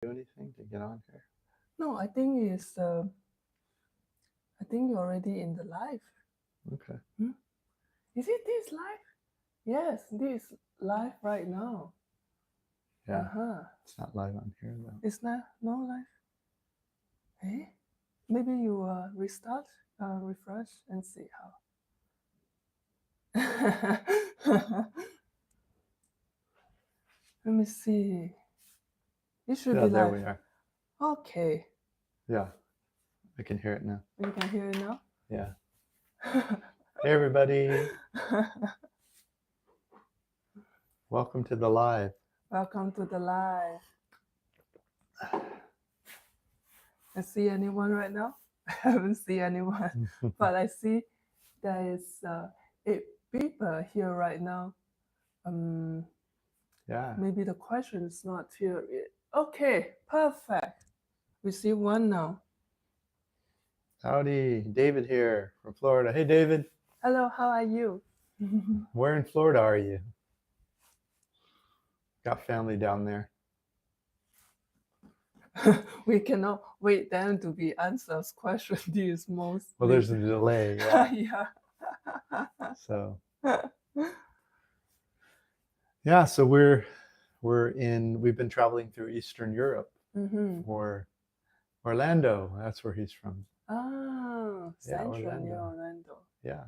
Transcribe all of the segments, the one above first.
do anything to get on here? No, I think it's. I think you're already in the live. Okay. Hmm? Is it this live? Yes, this live right now. Yeah. Uh-huh. It's not live on here though. It's not no live. Hey, maybe you restart, refresh, and see how. Let me see. It should Yeah, be there live. we are. Okay, Yeah. I can hear it now. you can hear it now. Yeah. Hey everybody. Welcome to the live. Welcome to the live. I see anyone right now? I haven't seen anyone, but I see there is 8 people here right now. Yeah. Maybe the question is not here. Okay, perfect. We see one now. Howdy. David here from Florida. Hey David. Hello, how are you? Where in Florida are you? Got family down there. We cannot wait them to be answers question. This most. Well, there's a delay. Yeah. Yeah. So yeah, so we've been traveling through Eastern Europe for Orlando. That's where he's from. Ah, Yeah, Central near Orlando. Orlando. Yeah.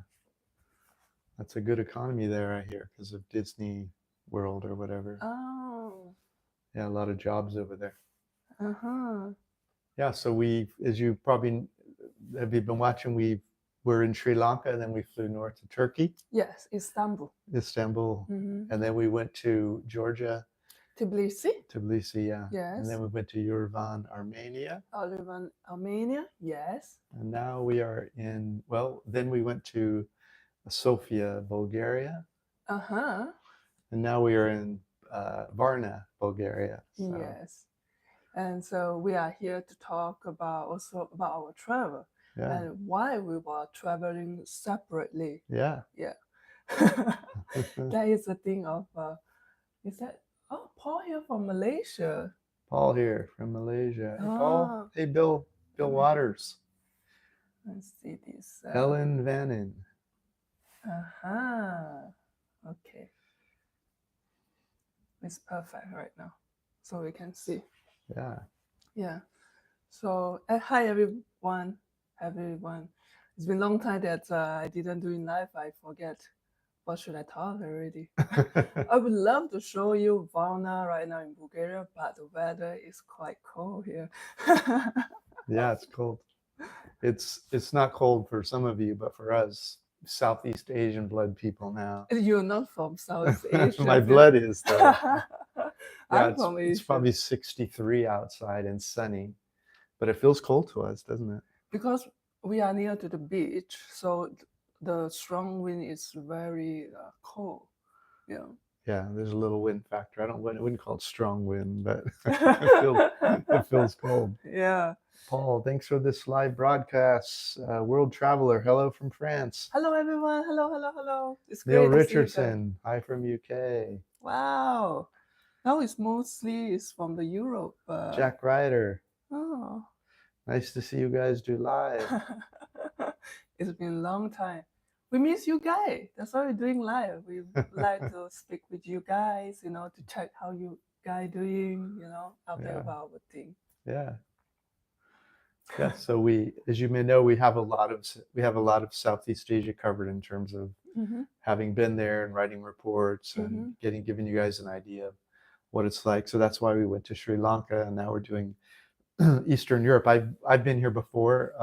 That's a good economy there, I hear, because of Disney World or whatever. Oh. Yeah, a lot of jobs over there. Uh-huh. Yeah, so as you probably have you been watching, we're in Sri Lanka, and then we flew north to Turkey, Yes, Istanbul. Istanbul, and then we went to Georgia, Tbilisi. yeah. Yes. And then we went to Yerevan, Armenia. Yerevan, Armenia. Yes. And now we are then we went to Sofia, Bulgaria. Uh-huh. And now we are in Varna, Bulgaria. So. Yes. And so we are here to talk about our travel and why we were traveling separately. Yeah. Yeah. That is the thing of, is that, Paul here from Malaysia. Paul here from Malaysia. Hey, Paul. Hey, Bill Waters. Let's see this. Ellen Vannin. Uh-huh. Okay. It's perfect right now. So we can see. Yeah. Yeah. So hi everyone. It's been a long time that I didn't do in live. I forget what should I talk already. I would love to show you Varna right now in Bulgaria, but the weather is quite cold here. Yeah, it's cold. It's not cold for some of you, but for us Southeast Asian blood people now. You're not from South Asia. My blood is though. I'm from Asia. It's probably 63 outside and sunny, but it feels cold to us, doesn't it? Because we are near to the beach, so the strong wind is very cold. Yeah. Yeah, there's a little wind factor. I wouldn't call it strong wind, but it feels cold. Yeah. Paul, thanks for this live broadcast. World Traveler, hello from France. Hello everyone. Hello. It's Neil great Richardson, hi from UK. Wow. Now it's mostly from the Europe. Jack Ryder. Oh. Nice to see you guys do live. It's been a long time. We miss you guys. That's why we're doing live. We like to speak with you guys, to check how you guys doing, out there about our thing. Yeah. Yeah. So as you may know, we have a lot of Southeast Asia covered in terms of having been there and writing reports and giving you guys an idea of what it's like. So that's why we went to Sri Lanka, and now we're doing Eastern Europe. I've been here before.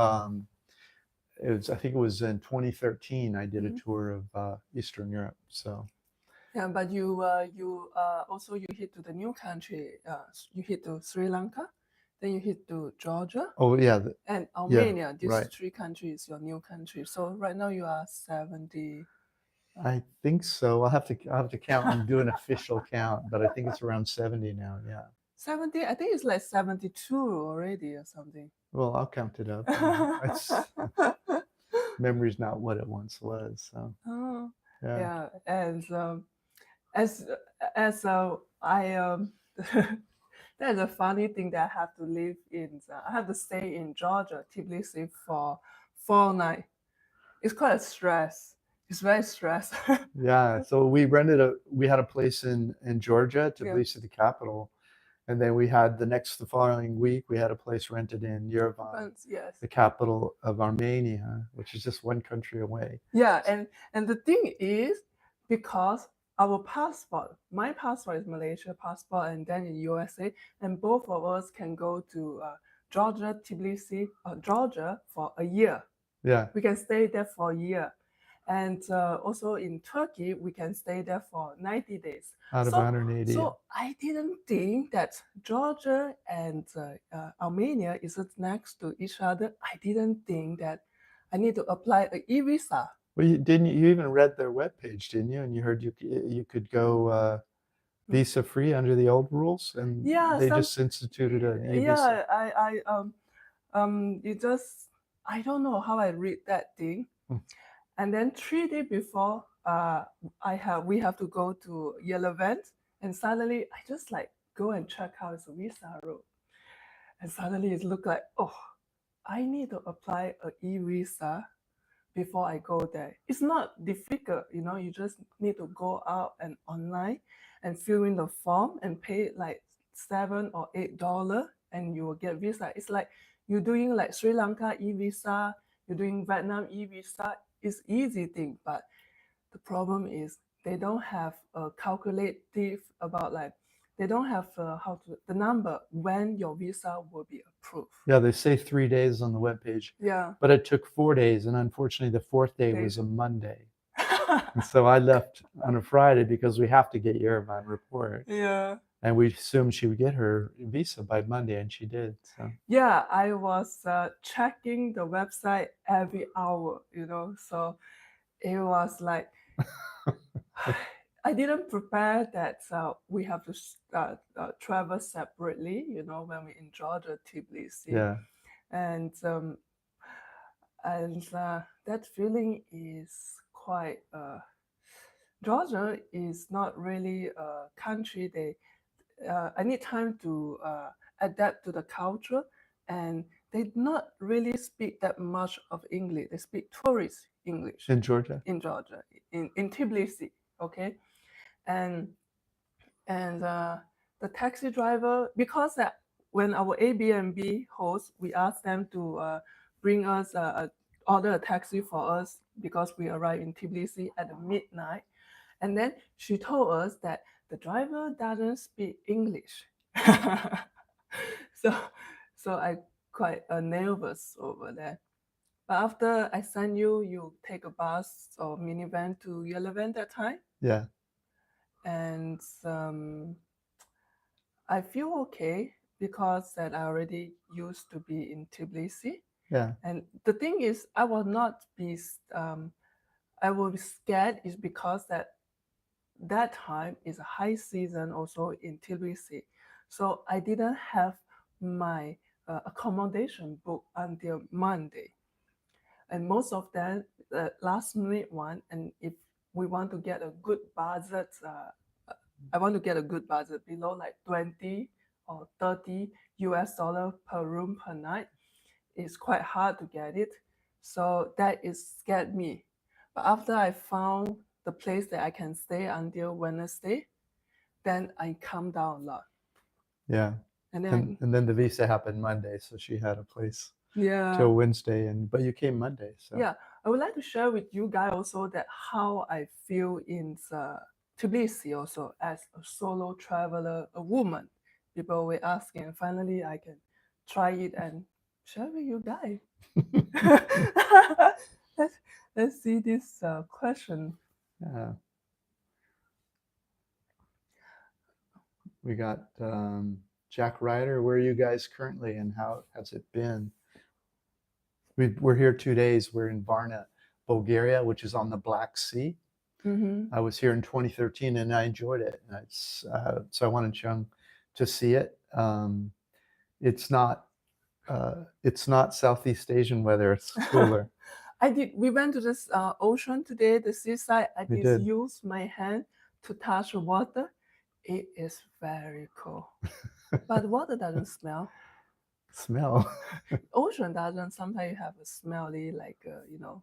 I think it was in 2013. I did a tour of Eastern Europe. So. Yeah, but you also you hit to the new country. You hit to Sri Lanka, then you hit to Georgia. Oh yeah. And Armenia. Yeah, These 3 countries, your new country. So right now you are 70. I think so. I'll have to count and do an official count, but I think it's around 70 now. Yeah. 70? I think it's like 72 already or something. Well, I'll count it up. Memory's not what it once was. So. Oh. Yeah. And as I That's a funny thing that I have to live in. I have to stay in Georgia, Tbilisi for 4 nights. It's quite a stress. It's very stress. Yeah, so we had a place in Georgia, Yeah. Tbilisi, the capital, and then the following week we had a place rented in Yerevan, Yes. the capital of Armenia, which is just one country away. Yeah, and the thing is, because our passport, my passport is Malaysia passport, and then in USA, and both of us can go to Georgia, Tbilisi, Georgia for a year. Yeah, We can stay there for a year. And also in Turkey, we can stay there for 90 days. out of 180. So I didn't think that Georgia and Armenia is next to each other. I didn't think that I need to apply an e-visa. Well, you even read their webpage, didn't you? And you heard you could go visa free under the old rules, and Yeah, they just instituted an e-visa. Yeah, you just, I don't know how I read that thing. And then 3 days before, we have to go to Yerevan, and suddenly I just like go and check how is the visa route, and suddenly it looked like, oh, I need to apply an e-visa before I go there. It's not difficult, you just need to go out and online and fill in the form and pay like $7 or $8 and you will get visa. It's like you're doing like Sri Lanka e-visa, you're doing Vietnam e-visa. It's easy thing, but the problem is they don't have a calculative about like, they don't have the number when your visa will be approved. Yeah, they say 3 days on the webpage. Yeah. But it took 4 days, and unfortunately the fourth day was a Monday. And so I left on a Friday because we have to get Yerevan report. Yeah. And we assumed she would get her visa by Monday, and she did. So yeah, I was checking the website every hour, so it was like I didn't prepare that we have to travel separately, when we in Georgia, Tbilisi. yeah. And that feeling is quite. Georgia is not really a country. I need time to adapt to the culture, and they not really speak that much of English. They speak tourist English In Georgia. in Georgia, in Tbilisi. Okay, and the taxi driver, because when our Airbnb host, we asked them to bring us order a taxi for us because we arrived in Tbilisi at midnight, and then she told us that the driver doesn't speak English. so I quite nervous over that. But after I send you take a bus or minivan to Yerevan that time. Yeah. And I feel okay because that I already used to be in Tbilisi. Yeah. And the thing is, I will not be I will be scared is because that time is a high season also in Tbilisi. So I didn't have my accommodation booked until Monday. And most of them, last minute one, and if we want to get a good budget, I want to get a good budget below like 20 or 30 US dollar per room per night. It's quite hard to get it. So that is scared me. But after I found the place that I can stay until Wednesday, then I calm down a lot. Yeah. And then the visa happened Monday, so she had a place yeah till Wednesday, but you came Monday. So yeah, I would like to share with you guys also that how I feel in Tbilisi also as a solo traveler, a woman. People were asking, and finally I can try it and share with you guys. Let's see this question. yeah. We got Jack Ryder. Where are you guys currently, and how has it been? We're here 2 days. We're in Varna, Bulgaria, which is on the Black Sea. Mm-hmm. I was here in 2013 and I enjoyed it. So I wanted Chung to see it. It's not Southeast Asian weather. It's cooler. We went to this ocean today, the seaside. I We just did. used my hand to touch the water. It is very cool. But water doesn't smell. Smell. Ocean doesn't. Sometimes you have a smelly, like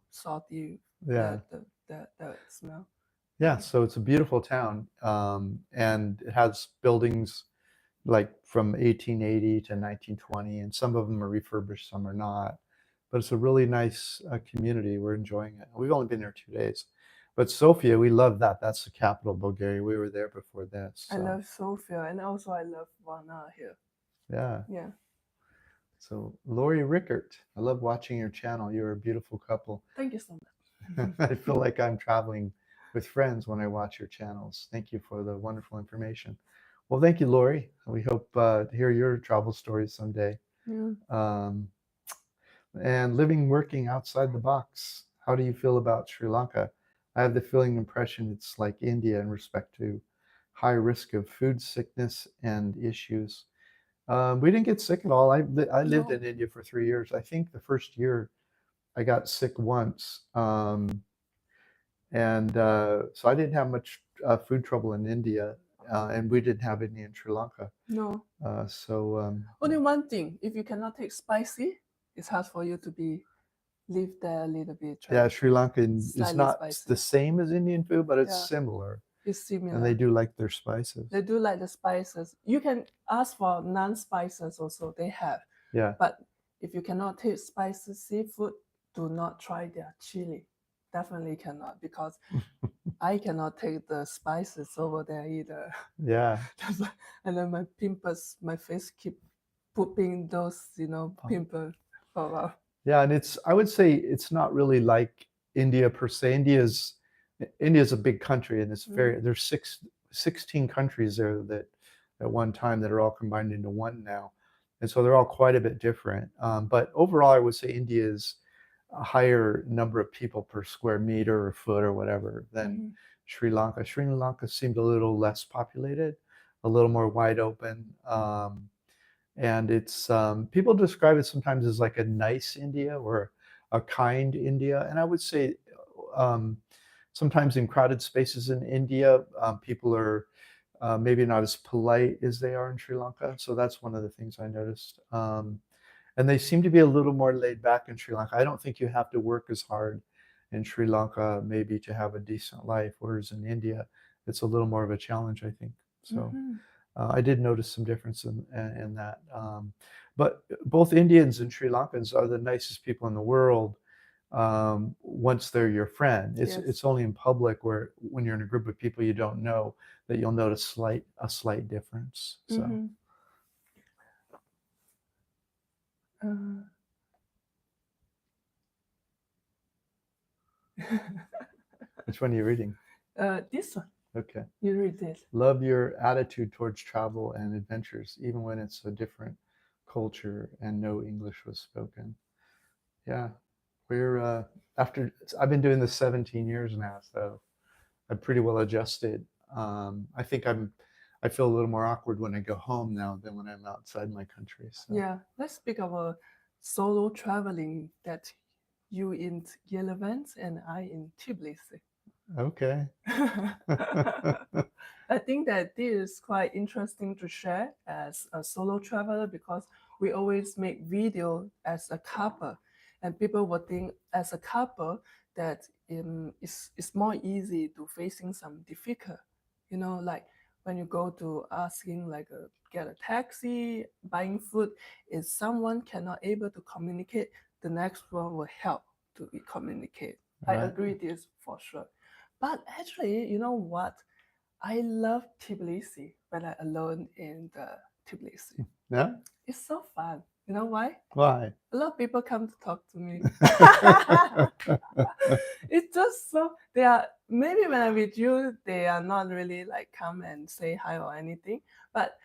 salty. Yeah. The smell. Yeah. So it's a beautiful town, and it has buildings like from 1880 to 1920, and some of them are refurbished, some are not. But it's a really nice community. We're enjoying it. We've only been here 2 days, but Sofia, we love that. That's the capital of Bulgaria. We were there before this. I So love Sofia, and also I love Varna here. yeah. Yeah. So Lori Rickert, I love watching your channel. You're a beautiful couple. Thank you so much. I feel like I'm traveling with friends when I watch your channels. Thank you for the wonderful information. Well, thank you, Lori. We hope to hear your travel stories someday. Yeah. And living, working outside the box. How do you feel about Sri Lanka? I have the feeling impression it's like India in respect to high risk of food sickness and issues. We didn't get sick at all. I lived No. in India for 3 years. I think the first year I got sick once. And so I didn't have much food trouble in India, and we didn't have any in Sri Lanka. No. So Only one thing: if you cannot take spicy, it's hard for you to live there a little bit. yeah, Sri Lankan is Slightly not spicy. the same as Indian food, but it's Yeah. similar, It's similar. and they do like their spices. They do like the spices. You can ask for non-spices also. They have. Yeah. But if you cannot take spicy seafood, do not try their chili. Definitely cannot, because I cannot take the spices over there either. Yeah. And then my pimples, my face keep pooping those, pimples. Oh, wow. Yeah, and I would say it's not really like India per se. India's a big country, and there's 16 countries there that at one time that are all combined into one now. And so they're all quite a bit different. But overall, I would say India is a higher number of people per square meter or foot or whatever than Sri Lanka. Sri Lanka seemed a little less populated, a little more wide open. And it's people describe it sometimes as like a nice India or a kind India. And I would say sometimes in crowded spaces in India, people are maybe not as polite as they are in Sri Lanka. So that's one of the things I noticed. And they seem to be a little more laid back in Sri Lanka. I don't think you have to work as hard in Sri Lanka maybe to have a decent life, whereas in India, it's a little more of a challenge, I think. So I did notice some difference in that. But both Indians and Sri Lankans are the nicest people in the world once they're your friend. It's only in public where when you're in a group of people you don't know that you'll notice a slight difference. So. Which one are you reading? This one. Okay. You read this. Love your attitude towards travel and adventures, even when it's a different culture and no English was spoken. Yeah, we're I've been doing this 17 years now, so I'm pretty well adjusted. I think I feel a little more awkward when I go home now than when I'm outside my country. So. Yeah, let's speak about solo traveling that you in Yerevan and I in Tbilisi. Okay. I think that this is quite interesting to share as a solo traveler, because we always make video as a couple, and people would think as a couple that it's more easy to facing some difficult, like when you go to asking like get a taxi, buying food, if someone cannot able to communicate, the next one will help to communicate. Right. I agree this for sure. But actually, you know what? I love Tbilisi when I'm alone in the Tbilisi. Yeah? It's so fun. You know why? Why? A lot of people come to talk to me. It's just so, they are, maybe when I'm with you, they are not really like come and say hi or anything. But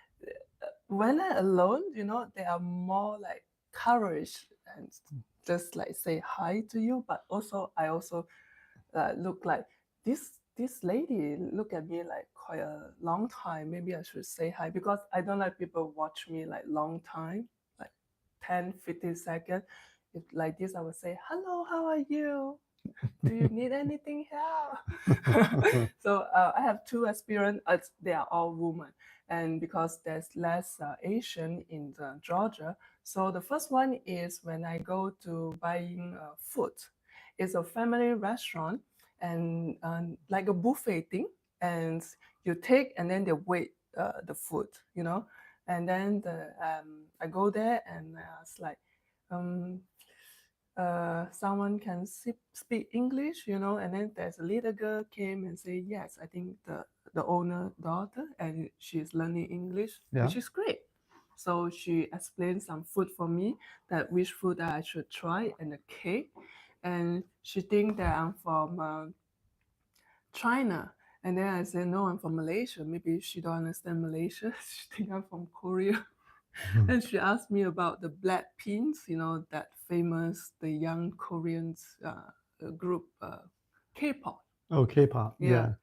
when I'm alone, they are more like courage and just like say hi to you. But also, I also look like this lady look at me like quite a long time. Maybe I should say hi, because I don't like people watch me like long time, like 10-15 seconds. If like this, I would say, hello, how are you? Do you need anything help? So I have two experience. They are all women, and because there's less Asian in Georgia, so the first one is when I go to buying food. It's a family restaurant and like a buffet thing, and you take and then they wait the food, you know, and then I go there and I was like, um, someone can speak English, you know, and then there's a little girl came and say, yes, I think the owner daughter, and she's learning English, Yeah. which is great. So she explained some food for me, that which food that I should try, and the cake. And she think that I'm from China. And then I said, no, I'm from Malaysia. Maybe she don't understand Malaysia. She think I'm from Korea. And she asked me about the Blackpink, you know, that famous, the young Koreans group, K-pop. Oh, K-pop. Yeah. Yeah.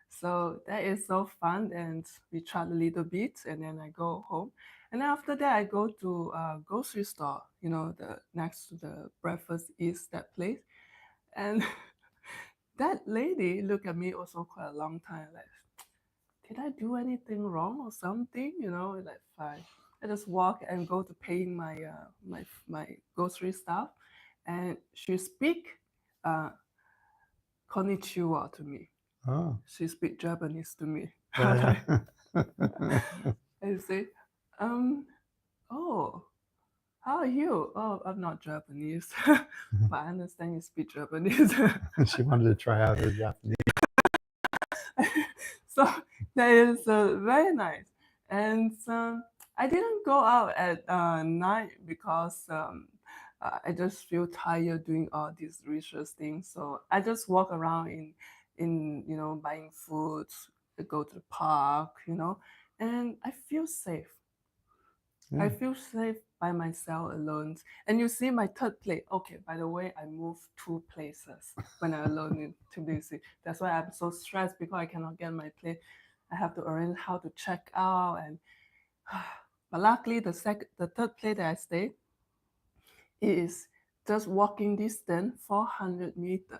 So that is so fun, and we chat a little bit, and then I go home. And then after that, I go to a grocery store, you know, the next to the breakfast is that place. And that lady looked at me also quite a long time, like, did I do anything wrong or something? You know, like fine. I just walk and go to paying my grocery stuff, and she speak uh, konnichiwa to me. Oh. She speak Japanese to me. Yeah. I say, oh, how are you? Oh, I'm not Japanese, but I understand you speak Japanese. She wanted to try out her Japanese. So that is very nice. And I didn't go out at night because I just feel tired doing all these research things. So I just walk around in you know, buying food, go to the park, you know, and I feel safe. Yeah. I feel safe by myself alone. And you see my third plate. Okay, by the way, I moved 2 places when I'm alone in Tbilisi. That's why I'm so stressed because I cannot get my plate. I have to arrange how to check out, and but luckily the third place that I stay is just walking distance 400 meters.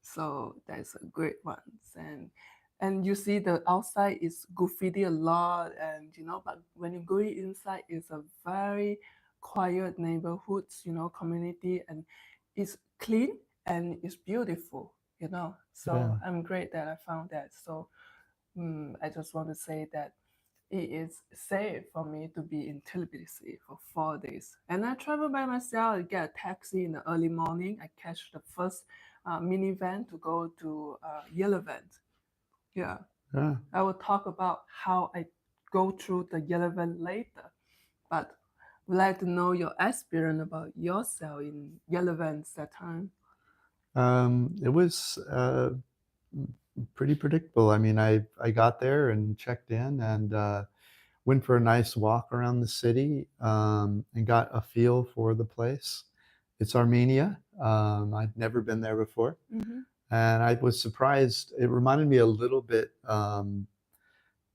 So that's a great one. And you see the outside is graffiti a lot, and you know, but when you go inside, it's a very quiet neighborhood, you know, community, and it's clean and it's beautiful, you know. So Yeah. I'm great that I found that. So I just want to say that it is safe for me to be in Tbilisi for 4 days. And I travel by myself. I get a taxi in the early morning. I catch the first minivan to go to Yerevan. Yeah. Yeah. I will talk about how I go through the Yerevan later. But would like to know your experience about yourself in Yerevan that time. It was pretty predictable. I mean, I got there and checked in and went for a nice walk around the city and got a feel for the place. It's Armenia. I'd never been there before. Mm-hmm. And I was surprised. It reminded me a little bit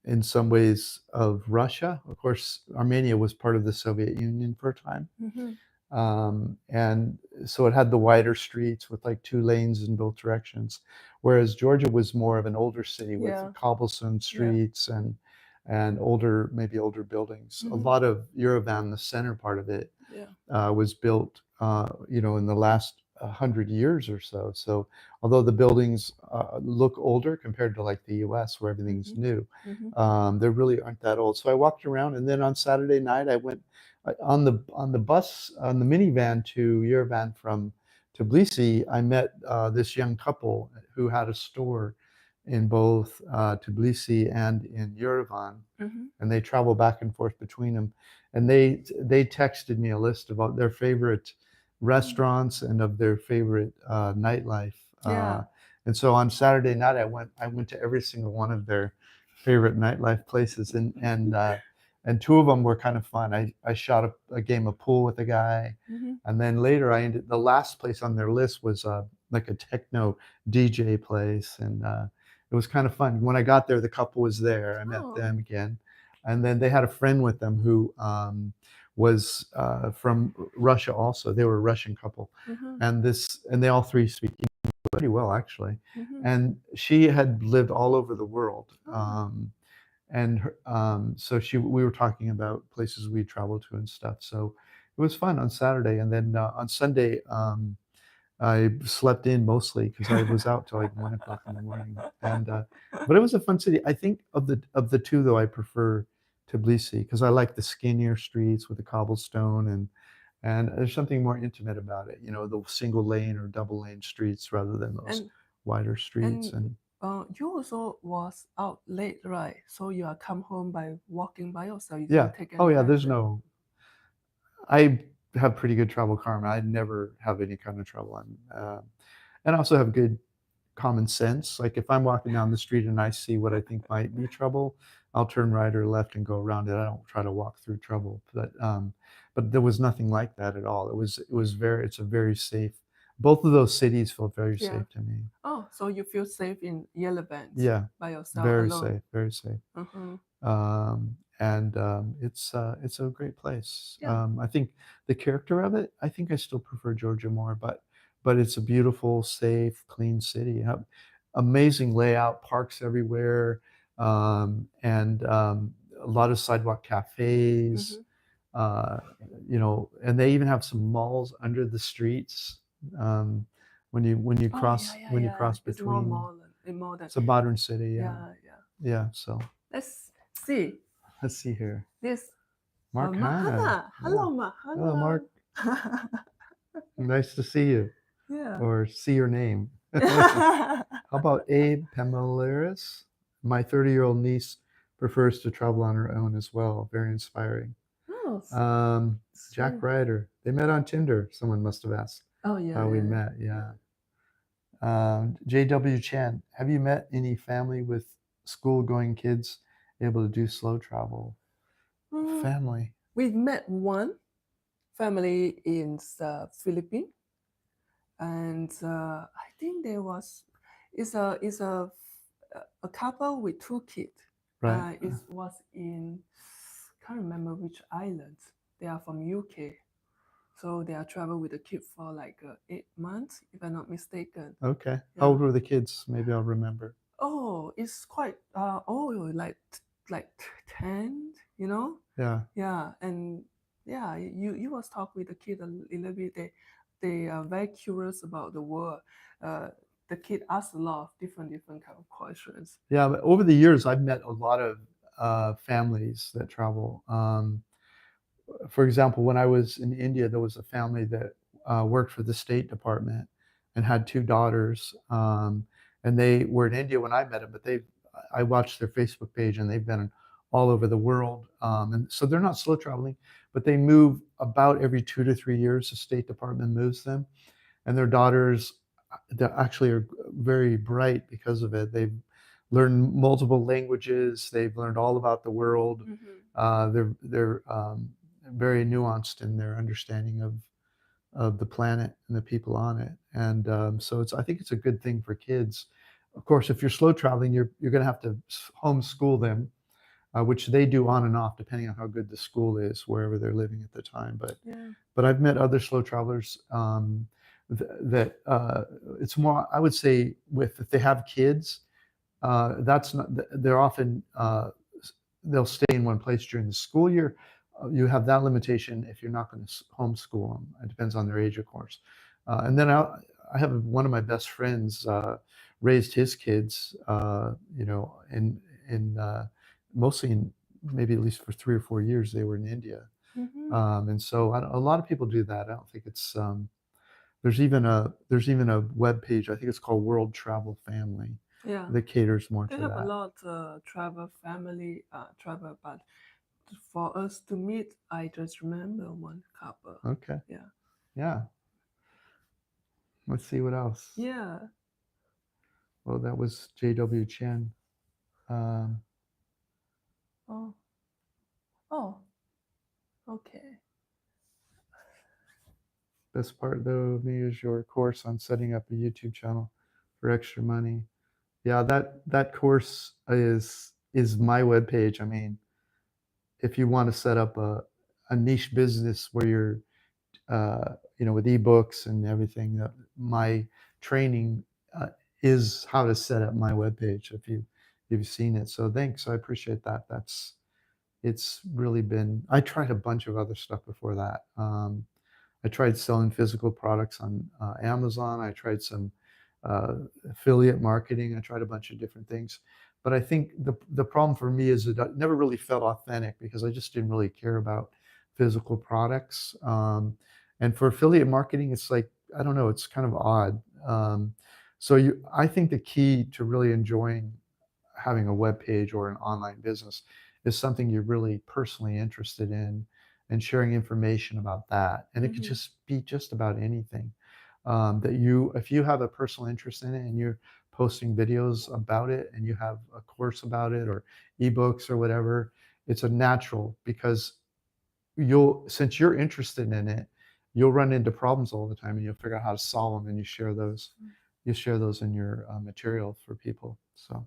in some ways of Russia. Of course, Armenia was part of the Soviet Union for a time. Mm-hmm. And so it had the wider streets with like 2 lanes in both directions, whereas Georgia was more of an older city with Yeah. cobblestone streets and older, maybe older buildings. A lot of Yerevan, the center part of it, Yeah. was built, you know, in the last 100 years or so. So although the buildings look older compared to like the U.S. where everything's new, they really aren't that old. So I walked around, and then on Saturday night I went on the bus, on the minivan to Yerevan from Tbilisi. I met this young couple who had a store in both Tbilisi and in Yerevan, and they travel back and forth between them. And they texted me a list about their favorite restaurants and of their favorite nightlife. Yeah. And so on Saturday night, I went to every single one of their favorite nightlife places, and 2 of them were kind of fun. I shot a game of pool with a guy, and then later the last place on their list was like a techno DJ place, and it was kind of fun. When I got there, the couple was there. I met them again, and then they had a friend with them who was from Russia also. They were a Russian couple, and they all 3 speak pretty well actually, Mm-hmm. and she had lived all over the world. Oh. And so we were talking about places we traveled to and stuff. So it was fun on Saturday, and then on Sunday I slept in mostly because I was out till like 1 o'clock in the morning. And but it was a fun city. I think of the two though, I prefer Tbilisi because I like the skinnier streets with the cobblestone and there's something more intimate about it. You know, the single lane or double lane streets rather than those And wider streets. and And you also was out late, right? So you are come home by walking by yourself. You yeah, didn't take oh any yeah, there's taxi. no. I have pretty good travel karma. I never have any kind of trouble. And I also have good common sense. Like if I'm walking down the street and I see what I think might be trouble, I'll turn right or left and go around it. I don't try to walk through trouble. But there was nothing like that at all. It's a very safe. Both of those cities felt very Yeah. safe to me. Oh, so you feel safe in Yerevan Yeah, by yourself very alone? safe, very safe. Mm-hmm. And it's a great place. Yeah. I think the character of it, I think I still prefer Georgia more, but it's a beautiful, safe, clean city. Amazing layout, parks everywhere, and a lot of sidewalk cafes. Mm-hmm. Uh, you know, and they even have some malls under the streets. Um, Oh yeah, yeah, when you yeah. cross It's more between, modern. it's a modern city. Yeah, Yeah, yeah. yeah. So Let's see let's see here. this. Mark Hanna. Mahana. Yeah. Hello, Hello, Mahana. Mark. Nice to see you Yeah. or see your name. How about Abe Pamelaris? My 30-year-old niece prefers to travel on her own as well. Very inspiring. Oh, Jack sweet. Ryder. They met on Tinder. Someone must have asked Oh yeah, how we yeah, met. Yeah. J.W. Chan. Have you met any family with school-going kids able to do slow travel? yeah. Family. We met one family in the Philippines, and I think there was a couple with two kids. Right. It was in can't remember which island. They are from UK, so they are travel with the kid for like 8 months, if I'm not mistaken. Okay. Yeah. How old were the kids? Maybe I'll remember. Oh, it's quite old, like 10, you know? Yeah. Yeah, and yeah, you was talk with the kid a little bit. They are very curious about the world. Uh, the kid asks a lot of different kind of questions. Yeah. But over the years, I've met a lot of families that travel. For example, when I was in India, there was a family that worked for the State Department and had two daughters. And they were in India when I met them, but I watched their Facebook page and they've been all over the world. And so they're not slow traveling, but they move about every 2 to 3 years. The State Department moves them, and their daughters they actually are very bright because of it. They've learned multiple languages. They've learned all about the world. Mm-hmm. They're very nuanced in their understanding of the planet and the people on it. And so I think it's a good thing for kids. Of course, if you're slow traveling, you're going to have to homeschool them, which they do on and off depending on how good the school is wherever they're living at the time. Yeah. But I've met other slow travelers that it's more. I would say if they have kids, that's not. They're often they'll stay in one place during the school year. You have that limitation if you're not going to homeschool them. It depends on their age, of course. And then I have one of my best friends raised his kids, you know, in mostly in maybe at least for 3 or 4 years they were in India. Mm-hmm. And so a lot of people do that. I don't think it's there's even a web page. I think it's called World Travel Family Yeah. that caters more They to have a that. lot travel family travel, but for us to meet, I just remember one couple. Okay. Yeah. Yeah. Let's see what else. Yeah. Well, that was J.W. Chen. Um, Oh. Oh. Okay. Best part though of me is your course on setting up a YouTube channel for extra money. Yeah, that course is my webpage. I mean, if you want to set up a niche business where you're you know, with ebooks and everything, my training is how to set up my webpage. If you've seen it, so thanks. I appreciate that. It's really been. I tried a bunch of other stuff before that. I tried selling physical products on Amazon. I tried some uh, affiliate marketing. I tried a bunch of different things. But I think the problem for me is that it never really felt authentic because I just didn't really care about physical products. And for affiliate marketing, it's like, I don't know, it's kind of odd. I think the key to really enjoying having a web page or an online business is something you're really personally interested in and sharing information about that. And it could just be just about anything if you have a personal interest in it and you're posting videos about it and you have a course about it or ebooks or whatever, it's a natural because since you're interested in it, you'll run into problems all the time and you'll figure out how to solve them and you share those in your material for people. So.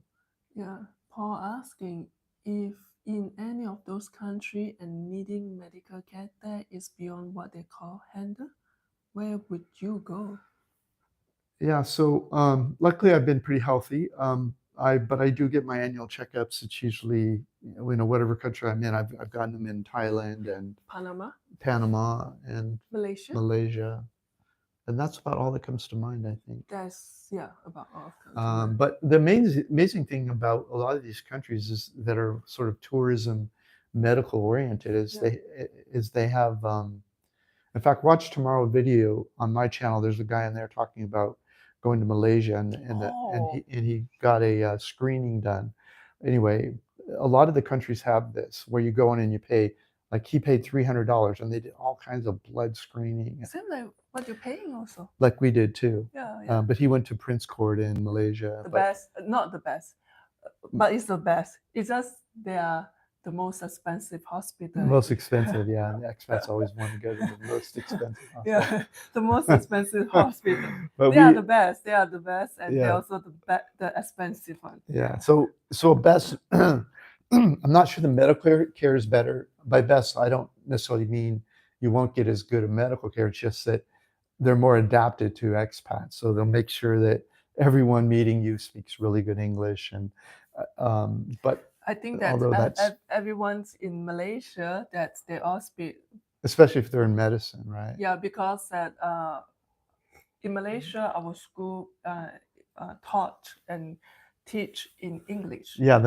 Yeah, Paul asking if in any of those countries and needing medical care there is beyond what they call handle, where would you go? Yeah, so luckily I've been pretty healthy. But I do get my annual checkups. It's usually, whatever country I'm in. I've gotten them in Thailand and Panama and Malaysia, and that's about all that comes to mind, I think. That's about all comes to mind. But the amazing thing about a lot of these countries is that are sort of tourism, medical oriented is they have. In fact, watch tomorrow video on my channel. There's a guy in there talking about going to Malaysia and he got a screening done. Anyway, a lot of the countries have this where you go in and you pay. Like he paid $300 and they did all kinds of blood screening. Same like what you're paying also. Like we did too. Yeah. But he went to Prince Court in Malaysia. Not the best, but it's the best. It's just they are the most expensive hospital. Most expensive, yeah. And the expats always want to go to the most expensive hospital. Yeah, the most expensive hospital. They are the best. They are the best, and they're also the expensive one. Yeah. So best. I'm not sure the medical care is better. By best, I don't necessarily mean you won't get as good a medical care. It's just that they're more adapted to expats. So they'll make sure that everyone meeting you speaks really good English. And but I think that everyone's in Malaysia that they all speak. Especially if they're in medicine, right? Yeah, because in Malaysia, our school taught and teach in English. Yeah,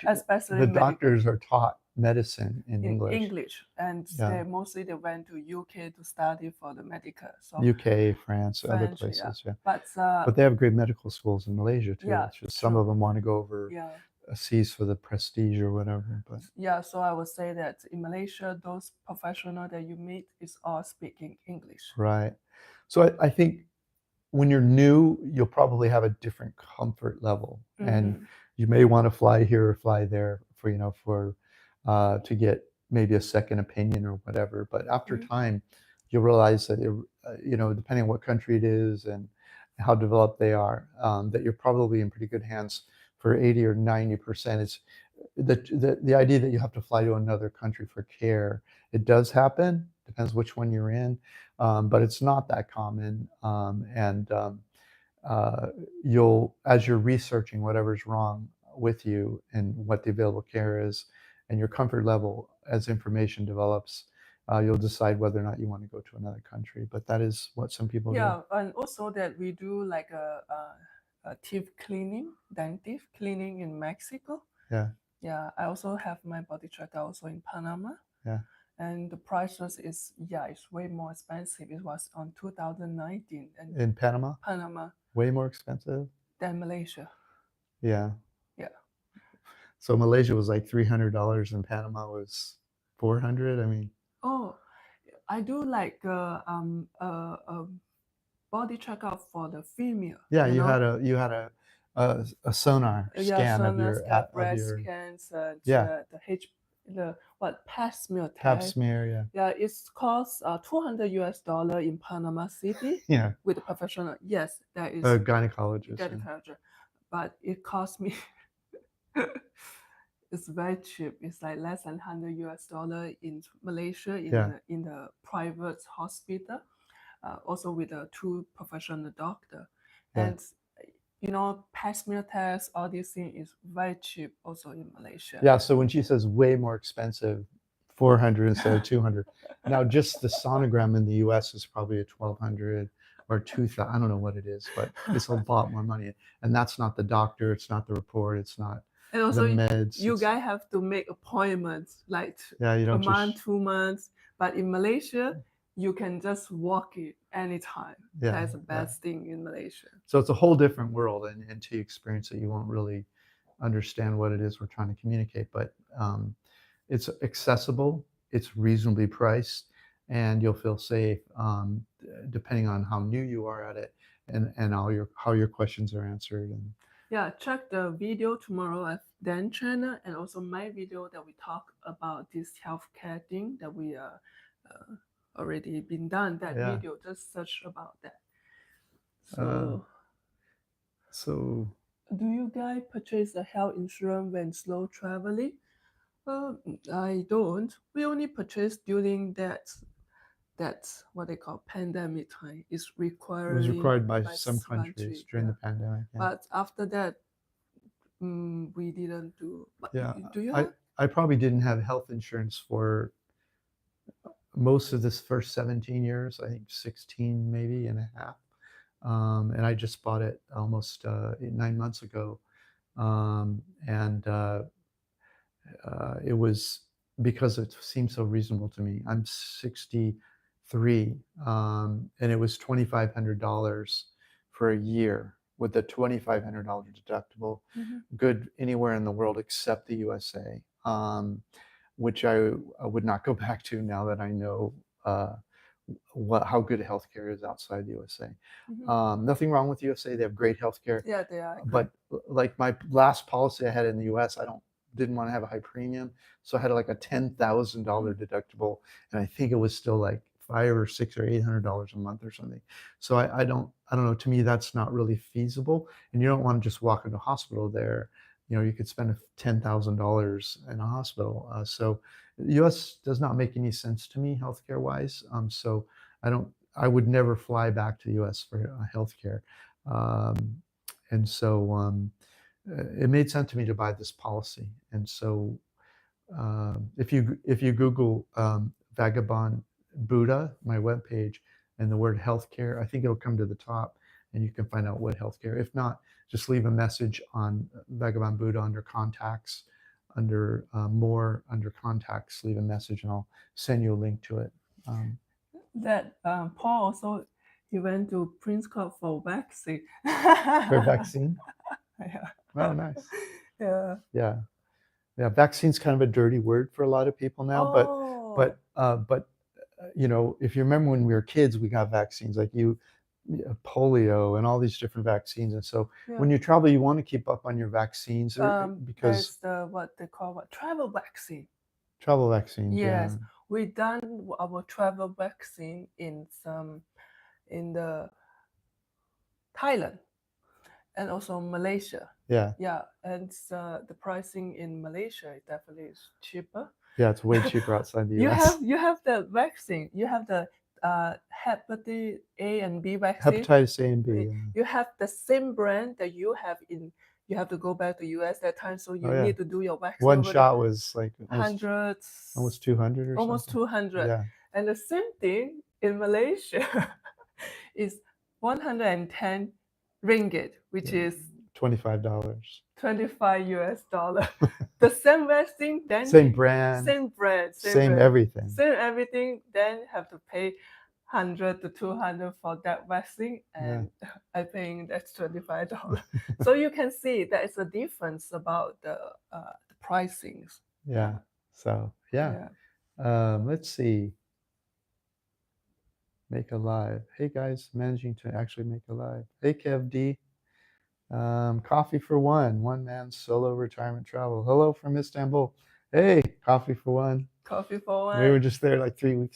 especially the doctors are taught medicine in English, and they went to UK to study for the medical. So UK, France, other places. Yeah. But they have great medical schools in Malaysia too. Yeah, it's just some of them want to go overseas for the prestige or whatever. But so I would say that in Malaysia, those professionals that you meet is all speaking English. Right. So I think when you're new, you'll probably have a different comfort level, and you may want to fly here or fly there for to get maybe a second opinion or whatever. But after time, you'll realize that depending on what country it is and how developed they are, that you're probably in pretty good hands for 80 or 90%. It's the idea that you have to fly to another country for care. It does happen. Depends which one you're in. But it's not that common, as you're researching whatever's wrong with you and what the available care is and your comfort level as information develops, you'll decide whether or not you want to go to another country. But that is what some people do. Yeah, and also that we do like a teeth cleaning, dentist cleaning in Mexico. Yeah, I also have my body check also in Panama. Yeah. And the prices it's way more expensive. It was on 2019. And in Panama? Panama. Way more expensive? Than Malaysia. Yeah. Yeah. So Malaysia was like $300 and Panama was $400? I mean. Oh, I do like a body checkup for the female. Yeah, you had a sonar scan of your breast cancer, the pap smear test. Pap smear, yeah. It costs $200 in Panama City. Yeah. With a professional. Yes, that is a gynecologist. But it cost me. It's very cheap. It's like less than $100 in Malaysia in the private hospital. also with a two professional doctor. Yeah. And pap smear test, all these things is very cheap also in Malaysia. Yeah. So when she says way more expensive, 400 instead of 200. Now just the sonogram in the US is probably a 1,200 or 2,000. I don't know what it is, but it's a lot more money. And that's not the doctor. It's not the report. It's not And also, the meds. you guys have to make appointments like Yeah, you a don't month, just 2 months. But in Malaysia, you can just walk it anytime. Yeah, That's the best thing in Malaysia. So it's a whole different world, and until you experience it, you won't really understand what it is we're trying to communicate. But it's accessible, it's reasonably priced, and you'll feel safe depending on how new you are at it and how your questions are answered. And yeah, check the video tomorrow at Dan channel and also my video that we talk about this healthcare thing that we already been done. That video, just search about that. So do you guys purchase a health insurance when slow traveling? I don't. We only purchase during that's what they call pandemic time. It was required by some countries during the pandemic. Yeah. But after that, we didn't do. But Yeah, do you have? I probably didn't have health insurance for most of this first 17 years. I think 16 maybe and a half. And I just bought it almost 9 months ago. It was because it seemed so reasonable to me. I'm 63, and it was $2,500 for a year with a $2,500 deductible, good anywhere in the world except the USA, which I would not go back to now that I know how good healthcare is outside the USA. Nothing wrong with the USA; they have great healthcare. Yeah, they are. But like my last policy I had in the US, didn't want to have a high premium, so I had like a $10,000 deductible, and I think it was still like $500 or $600 or $800 a month or something. So I don't know. To me, that's not really feasible, and you don't want to just walk into a hospital there. You could spend $10,000 in a hospital. So the U.S. does not make any sense to me healthcare wise. So I would never fly back to the U.S. for healthcare, and so. It made sense to me to buy this policy. And so if you Google Vagabond Buddha, my webpage, and the word healthcare, I think it'll come to the top and you can find out what healthcare. If not, just leave a message on Vagabond Buddha under contacts, under more, under contacts, leave a message and I'll send you a link to it. Paul also, he went to Prince Court for vaccine. For vaccine? Yeah. Oh, nice. Yeah. Yeah. Yeah. Vaccine's kind of a dirty word for a lot of people now, but if you remember when we were kids, we got vaccines like polio and all these different vaccines. And so when you travel, you want to keep up on your vaccines because there's what they call travel vaccine. Travel vaccines. Yes, yeah. We done our travel vaccine in the Thailand and also Malaysia. Yeah. Yeah, and the pricing in Malaysia definitely is cheaper. Yeah, it's way cheaper outside the US. You have the vaccine. You have the hepatitis A and B vaccine. Hepatitis A and B. Yeah. You have the same brand that you have in. You have to go back to US that time, so you need to do your vaccine. One shot was like hundreds, almost 200 or almost something. 200. Yeah. And the same thing in Malaysia is 110 ringgit, which is $25. 25 US dollar. The same vaccine, then same brand, same everything. Same everything, then have to pay 100 to 200 for that vaccine, and I think that's $25. So you can see there is a difference about the pricings. Yeah. So let's see. Make a live. Hey guys, managing to actually make a live. Hey Kev D. Coffee for one man solo retirement travel. Hello from Istanbul. Hey, coffee for one. Coffee for one. We were just there like 4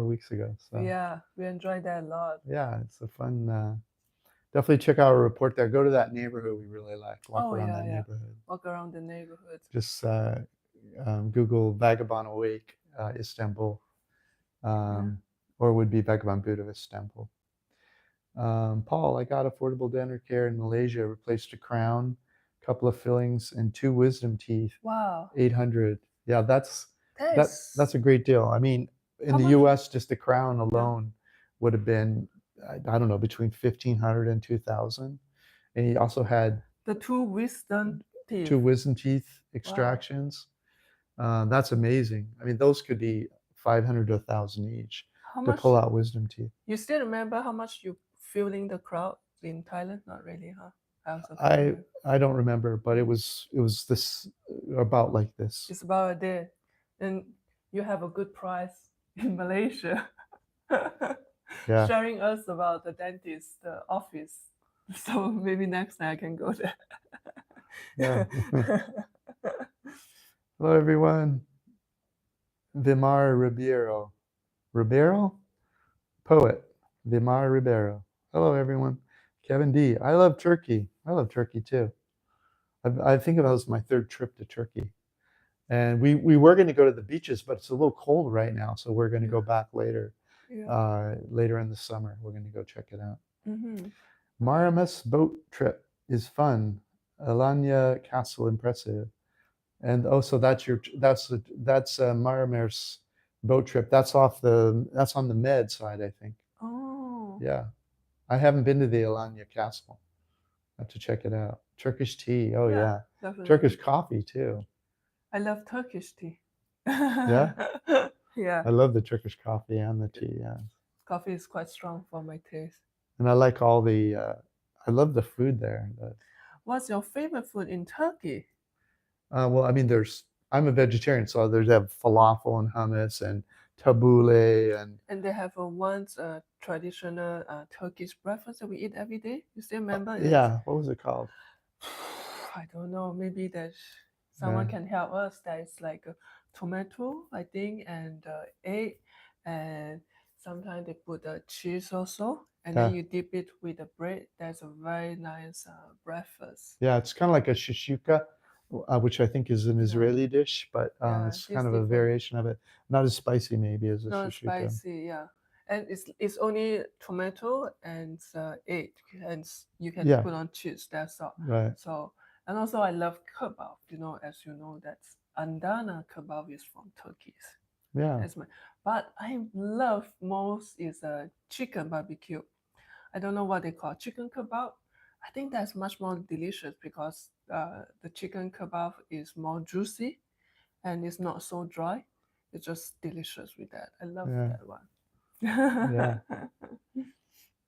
weeks ago. So yeah, we enjoyed that a lot. Yeah, it's a fun. Definitely check out our report there. Go to that neighborhood we really like. Walk around that neighborhood. Walk around the neighborhood. Just Google Vagabond Awake Istanbul. or would be Bhagavan Buddhist temple. Paul, I got affordable dental care in Malaysia, replaced a crown, couple of fillings, and 2 wisdom teeth. Wow. 800. Yeah, that's That's a great deal. I mean, in how the much? U.S., just the crown alone would have been, I don't know, between 1,500 and 2,000. And he also had The 2 wisdom teeth. 2 wisdom teeth extractions. That's amazing. I mean, those could be 500 to 1,000 each How to much? pull out wisdom teeth. You still remember how much you filling the crowd in Thailand? Not really, huh? I don't remember, but it was this about like this. It's about a day, and you have a good price in Malaysia. Yeah. Sharing us about the dentist, the office. So maybe next time I can go there. Yeah. Hello, everyone. Vimar Ribeiro. Ribeiro? Poet. Vimar Ribeiro. Hello, everyone. Kevin D. I love Turkey. I love Turkey too. I think it was my 3rd trip to Turkey. And we were going to go to the beaches, but it's a little cold right now. So we're going to go back later. Later in the summer. We're going to go check it out. Mariamus boat trip is fun. Alanya Castle impressive. And so that's Mariamus boat trip. That's on the Med side, I think. Oh. Yeah. I haven't been to the Alanya Castle. I have to check it out. Turkish tea. Oh yeah. Definitely. Turkish coffee too. I love Turkish tea. Yeah? Yeah. I love the Turkish coffee and the tea, yeah. Coffee is quite strong for my taste. And I like all the I love the food there. What's your favorite food in Turkey? Well, I mean, I'm a vegetarian, so they have falafel and hummus and tabbouleh And they have one traditional Turkish breakfast that we eat every day. You still remember? Yeah. What was it called? I don't know. Maybe that someone can help us. That is like a tomato, I think, and egg, and sometimes they put cheese also, and then you dip it with the bread. That's a very nice breakfast. Yeah, it's kind of like a shishka, which I think is an Israeli dish, but it's kind of a variation of it. Not as spicy maybe as a Not shishka. spicy, yeah. And it's only tomato and egg, and you can put on cheese. That's all. Right. So, and also I love kebab. As you know, that's Adana kebab is from Turkey. Yeah. But I love most is chicken barbecue. I don't know what they call chicken kebab. I think that's much more delicious because the chicken kebab is more juicy and it's not so dry. It's just delicious with that. I love that one. Yeah.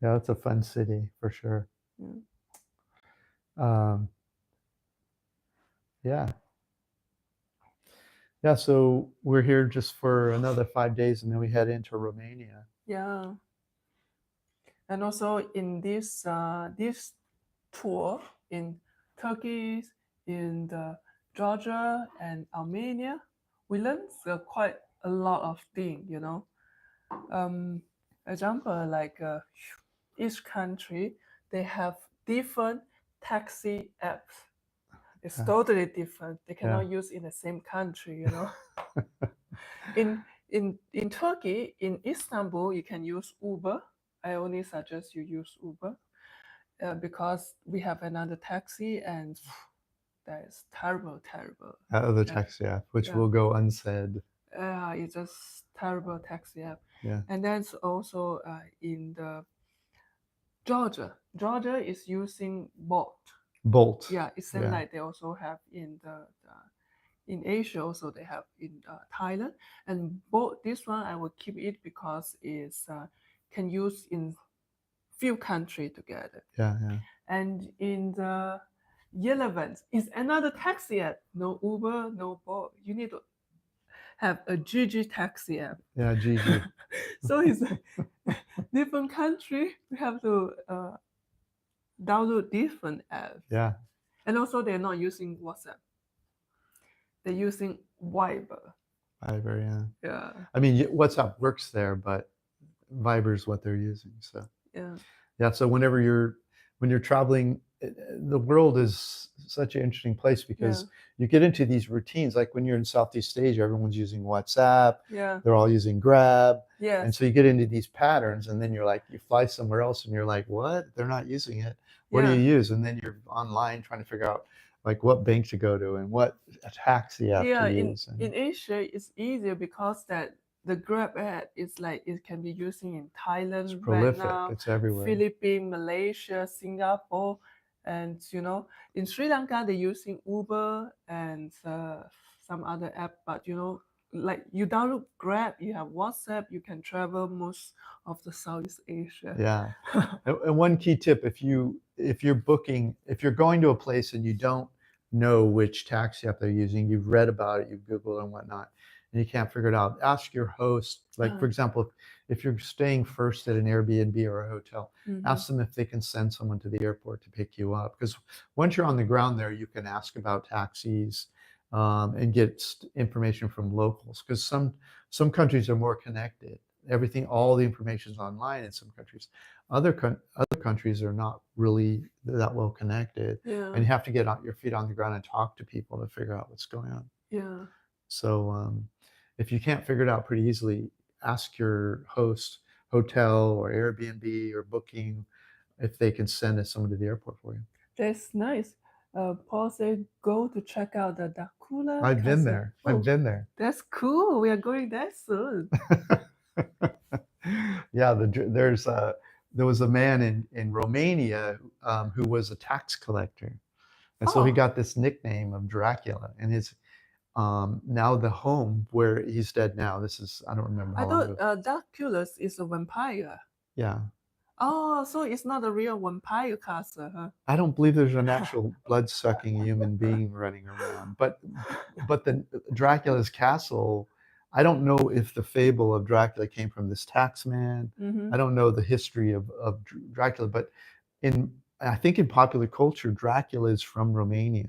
Yeah, it's a fun city for sure. Yeah. Yeah, so we're here just for another 5 days and then we head into Romania. Yeah. And also in this tour in Turkey, in Georgia and Armenia, we learned quite a lot of things, Example, like each country, they have different taxi apps. It's totally different. They cannot use in the same country, In Turkey, in Istanbul, you can use Uber. I only suggest you use Uber because we have another taxi and that is terrible. The taxi app, which will go unsaid. It's just terrible taxi app. Yeah. And that's also in the Georgia. Georgia is using Bolt. Yeah, it seems like they also have in in Asia, also they have in Thailand. And this one I will keep it because it's can use in few countries together. Yeah. And in the Yerevan, it's another taxi app. No Uber, no Bolt. You need to have a GG taxi app. Yeah, GG. So it's a different country. We have to download different apps. Yeah. And also they're not using WhatsApp. They're using Viber. Viber, yeah. Yeah. I mean, WhatsApp works there, but Viber is what they're using. So yeah. So when you're traveling the world is such an interesting place because you get into these routines. Like when you're in Southeast Asia, everyone's using WhatsApp. Yeah. They're all using Grab. Yes. And so you get into these patterns, and then you're like, you fly somewhere else, and you're like, what? They're not using it. What do you use? And then you're online trying to figure out like what bank to go to and what taxi you have to use. In Asia, it's easier because that the Grab app is like it can be using in Thailand, It's prolific. Vietnam, It's everywhere. Philippines, Malaysia, Singapore, and in Sri Lanka they're using Uber and some other app. But like you download Grab, you have WhatsApp, you can travel most of the Southeast Asia. Yeah. And one key tip, if you're going to a place and you don't know which taxi app they're using, you've read about it, you've Googled and whatnot, and you can't figure it out, ask your host. Like, for example, if you're staying first at an Airbnb or a hotel, ask them if they can send someone to the airport to pick you up. Because once you're on the ground there, you can ask about taxis and get information from locals. Because some countries are more connected. All the information is online in some countries. Other countries are not really that well connected, and you have to get your feet on the ground and talk to people to figure out what's going on. Yeah. So if you can't figure it out pretty easily, ask your host, hotel or Airbnb or Booking, if they can send someone to the airport for you. That's nice. Paul said, go to check out the Dracula. I've been there. I've been there. That's cool. We are going there soon. Yeah, there was a man in Romania who was a tax collector, and so he got this nickname of Dracula. And his now the home where he's dead now. This is, I don't remember how long ago. I thought Dracula is a vampire. Yeah. Oh, so it's not a real vampire castle, huh? I don't believe there's an actual blood-sucking human being running around, but the Dracula's castle. I don't know if the fable of Dracula came from this tax man. I don't know the history of Dracula, but I think in popular culture, Dracula is from Romania.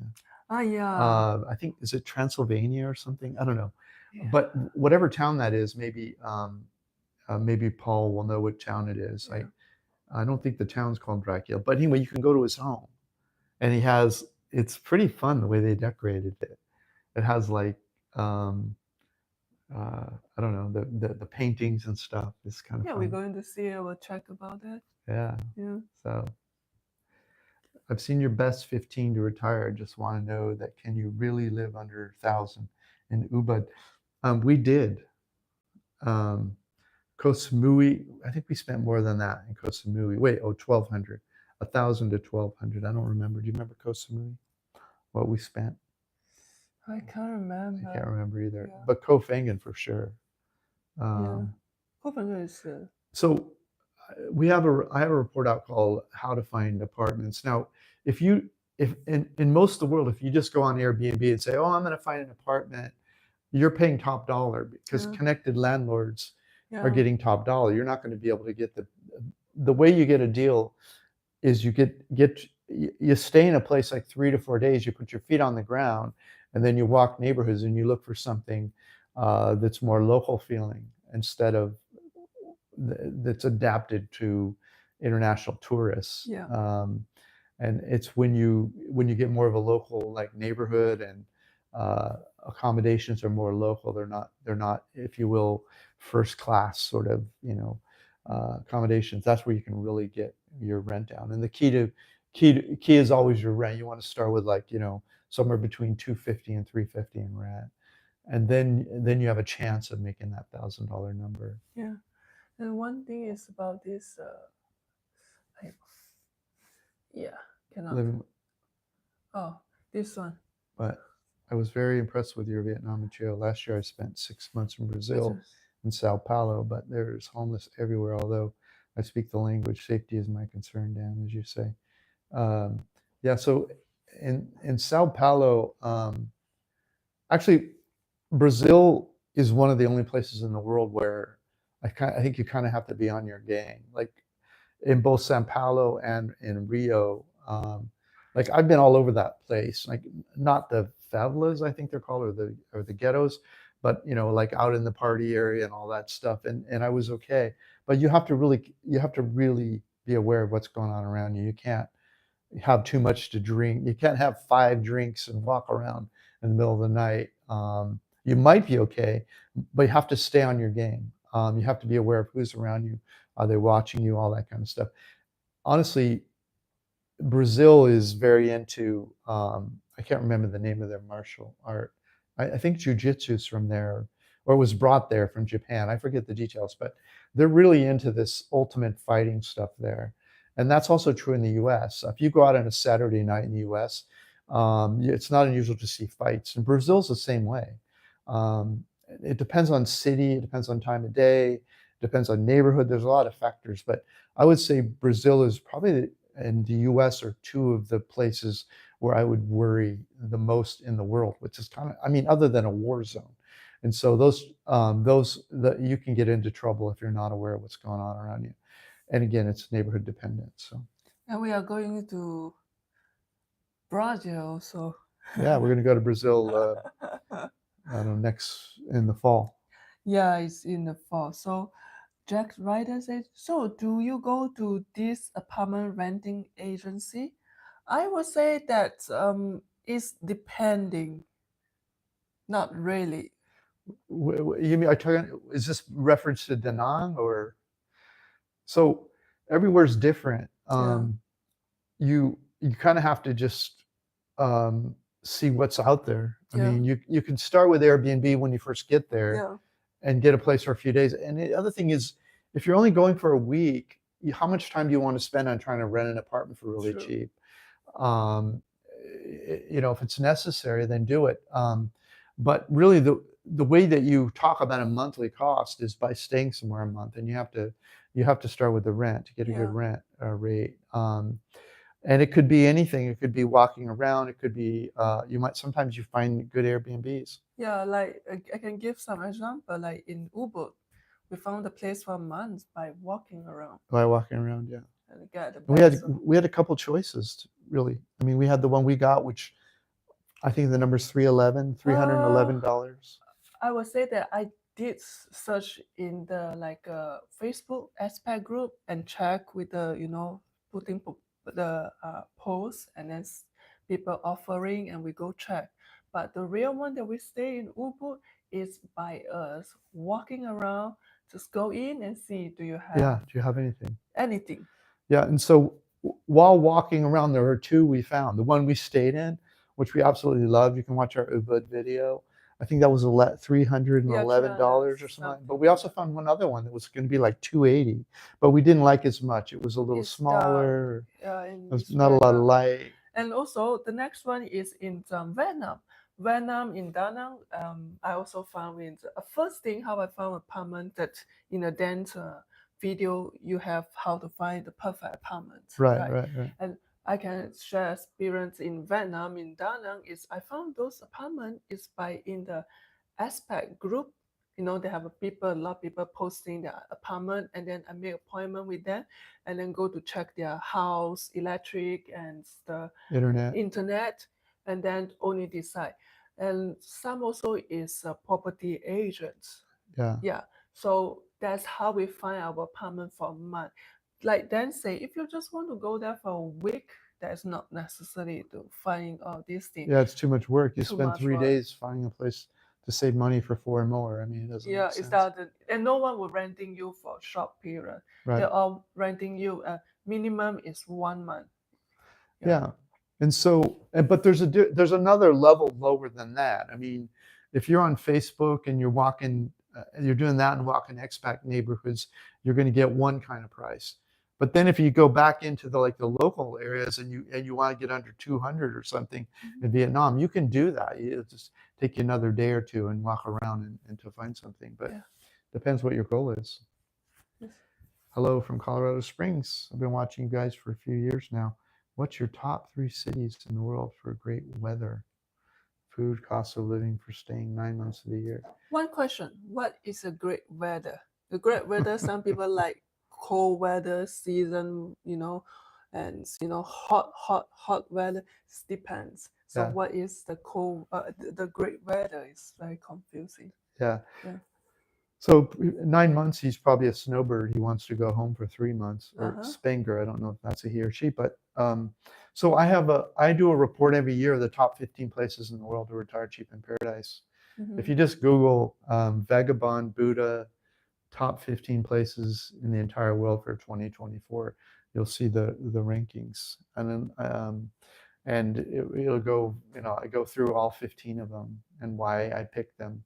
Yeah. I think, is it Transylvania or something? I don't know. Yeah. But whatever town that is, maybe Paul will know what town it is. Yeah. I don't think the town's called Dracula, but anyway, you can go to his home, and it's pretty fun the way they decorated it. It has like, I don't know, the paintings and stuff. It's kind of fun. We're going to see. I will check about that. Yeah. So I've seen your best 15 to retire. I just want to know that, can you really live under 1,000 in Ubud? We did. Koh Samui, I think we spent more than that in Koh Samui. 1,200. 1,000 to 1,200. I don't remember. Do you remember Koh Samui? What we spent? I can't remember. I can't remember either. Yeah. But Koh Phangan for sure. Koh Phangan is. So I have a report out called How to Find Apartments. Now, if in most of the world, if you just go on Airbnb and say, oh, I'm going to find an apartment, you're paying top dollar, because connected landlords are getting top dollar. You're not going to be able to get the way you get a deal is you stay in a place like 3 to 4 days, you put your feet on the ground, and then you walk neighborhoods and you look for something that's more local feeling instead of that's adapted to international tourists. Yeah. And it's when you get more of a local like neighborhood, and accommodations are more local. They're not, if you will, first class sort of accommodations. That's where you can really get your rent down. And the key is always your rent. You want to start with like somewhere between $250 and $350 in rent, and then you have a chance of making that $1,000 number. Yeah. And one thing is about this. Cannot. Oh, this one. But I was very impressed with your Vietnam material. Last year I spent 6 months in Brazil, in Sao Paulo, but there's homeless everywhere. Although I speak the language, safety is my concern, Dan, as you say. So in Sao Paulo, actually, Brazil is one of the only places in the world where I think you kind of have to be on your game. Like in both Sao Paulo and in Rio, like I've been all over that place. Like not the favelas, I think they're called, or the ghettos, but like out in the party area and all that stuff. And I was okay. But you have to really be aware of what's going on around you. You can't have too much to drink. You can't have 5 drinks and walk around in the middle of the night. You might be okay, but you have to stay on your game. You have to be aware of who's around you. Are they watching you? All that kind of stuff. Honestly, Brazil is very into, I can't remember the name of their martial art. I think jujitsu is from there, or was brought there from Japan. I forget the details, but they're really into this ultimate fighting stuff there. And that's also true in the US. If you go out on a Saturday night in the US, it's not unusual to see fights. And Brazil's the same way. It depends on city, it depends on time of day, it depends on neighborhood. There's a lot of factors, but I would say Brazil is probably and the US are two of the places where I would worry the most in the world, which is kind of, I mean, other than a war zone. And so you can get into trouble if you're not aware of what's going on around you. And again, it's neighborhood dependent. So. And we are going to Brazil, so. Yeah, we're going to go to Brazil. I don't know, next in the fall. Yeah, it's in the fall. So Jack Ryder said, so do you go to this apartment renting agency? I would say that it's depending. Not really. You mean, is this reference to Da Nang or? So everywhere's different. You kind of have to just see what's out there. I mean, you can start with Airbnb when you first get there and get a place for a few days. And the other thing is, if you're only going for a week, how much time do you want to spend on trying to rent an apartment for really cheap? If it's necessary, then do it. But really, the way that you talk about a monthly cost is by staying somewhere a month, and you have to start with the rent to get a good rent rate. And it could be anything. It could be walking around. It could be sometimes you find good Airbnbs. Yeah, like I can give some example. Like in Ubud, we found a place for a month by walking around. By walking around, yeah. And get the we had a couple choices, really. I mean, we had the one we got, which I think the number's $311. I would say that I did search in the Facebook expat group and check with the putting the posts and then people offering, and we go check. But the real one that we stay in Ubud is by us walking around. Just go in and see, do you have anything? Anything. Yeah, and so while walking around, there were two we found. The one we stayed in, which we absolutely loved. You can watch our Ubud video. I think that was $311 or something. But we also found one other one that was going to be like $280, but we didn't like as much. It was a little smaller. There's not a lot of light. And also the next one is in Vietnam. Vietnam in Da Nang. I also found first thing how I found apartment that in a dance video you have how to find the perfect apartment. Right. And I can share experience in Vietnam in Da Nang is I found those apartment is by in the expat group. They have a lot of people posting their apartment, and then I make appointment with them, and then go to check their house, electric, and the internet, and then only decide. And some also is property agents. Yeah. So that's how we find our apartment for a month. Like Dan say, if you just want to go there for a week, that's not necessary to find all these things. Yeah, it's too much work. You spend 3 days finding a place to save money for 4 more. I mean, it doesn't make sense. And no one will renting you for a short period. Right. They're all renting you. Minimum is 1 month. Yeah. And so, but there's another level lower than that. I mean, if you're on Facebook and you're walking, you're doing that and walking expat neighborhoods, you're going to get one kind of price. But then if you go back into the local areas and you want to get under 200 or something in Vietnam, you can do that. It'll just take you another day or two and walk around and to find something. But depends what your goal is. Yes. Hello from Colorado Springs. I've been watching you guys for a few years now. What's your top 3 cities in the world for great weather? Food, cost of living for staying 9 months of the year. One question. What is a great weather? The great weather, some people like cold weather season, and hot weather. It depends. So what is the cold? The great weather is very confusing. Yeah. So 9 months, he's probably a snowbird. He wants to go home for 3 months, or Spanger. I don't know if that's a he or she, but So I do a report every year of the top 15 places in the world to retire cheap in paradise. If you just Google Vagabond Buddha top 15 places in the entire world for 2024, you'll see the rankings, and then it'll go, I go through all 15 of them and why I picked them.